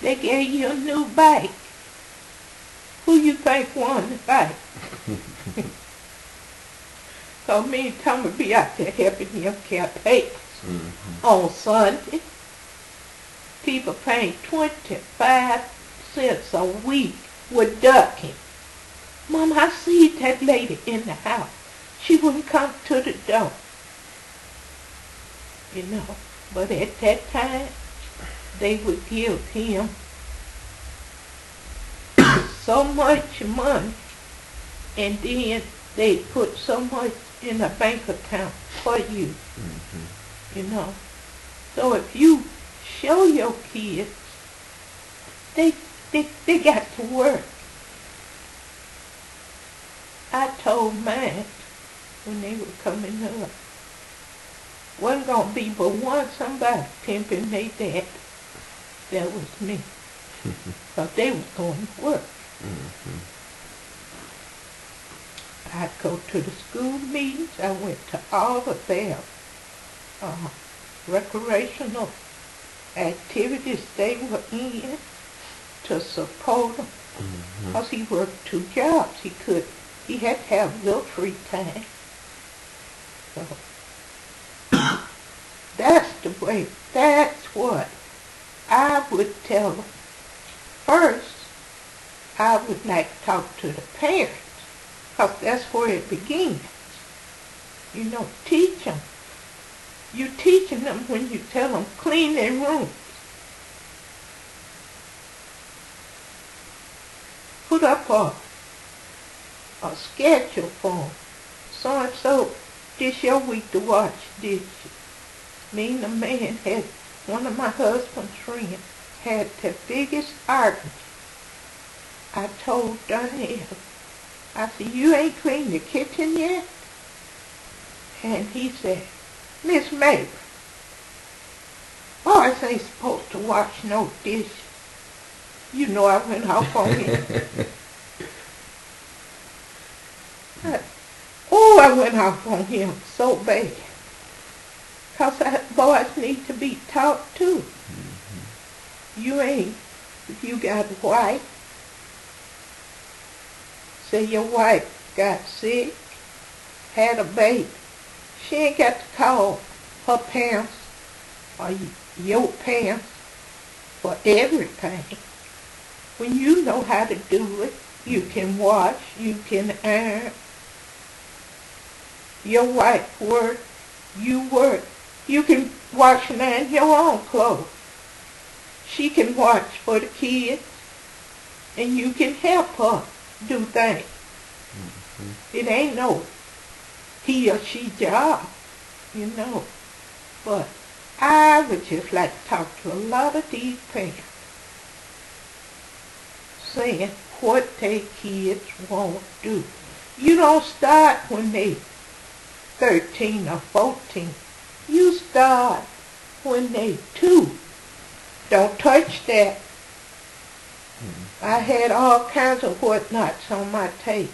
They gave you a new bike. Who you think won the bike? So me and Tommy be out there helping him carry papers. On Sunday, people paying 25 cents a week with ducking. Mom, I see that lady in the house. She wouldn't come to the door. You know, but at that time, they would give him so much money, and then they put so much in a bank account for you. You know. So if you show your kids, they got to work. I told mine when they were coming up, wasn't going to be but one somebody pimping their dad. That was me. Because they was going to work. I'd go to the school meetings. I went to all of their recreational activities they were in to support them. Because he worked 2 jobs. He had to have a little free time. So that's the way, that's what I would tell them. First, I would like to talk to the parents, because that's where it begins. You know, teach them. You're teaching them when you tell them clean their rooms. Put up a schedule for them. So-and-so this your week to wash dishes. Me and the man had, one of my husband's friends, had the biggest argument. I told Donnell, I said, you ain't cleaned the kitchen yet? And he said, Miss Mabel, boys ain't supposed to wash no dishes. You know I went off on him. I went off on him so bad. Because boys need to be taught too. You ain't, if you got a wife, say your wife got sick, had a baby, she ain't got to call her parents or your parents for everything. When you know how to do it, you can wash, you can iron. Your wife work, you work. You can wash and iron your own clothes. She can watch for the kids, and you can help her do things. It ain't no he or she job, you know. But I would just like to talk to a lot of these parents, saying what their kids won't do. You don't start when they 13 or 14. You start when they 2. Don't touch that. I had all kinds of whatnots on my tape.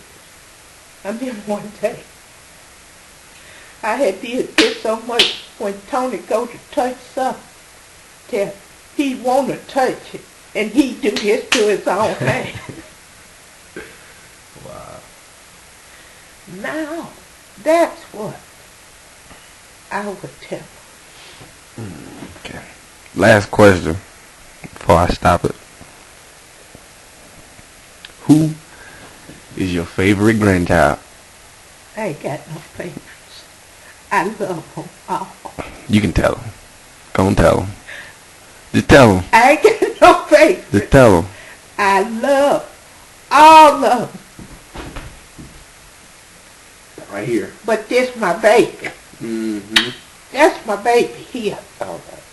I remember one day, I had did this so much when Tony go to touch something that he want to touch it, and he do this to his own hand. Wow. Now, that's what I would tell them. Okay. Last question before I stop it. Who is your favorite grandchild? I ain't got no favorites. I love them all. You can tell them. Go and tell them. Just tell them. I ain't got no favorites. Just tell them. I love all of them. Right here. But this my baby. Mm-hmm. That's my baby here. All right.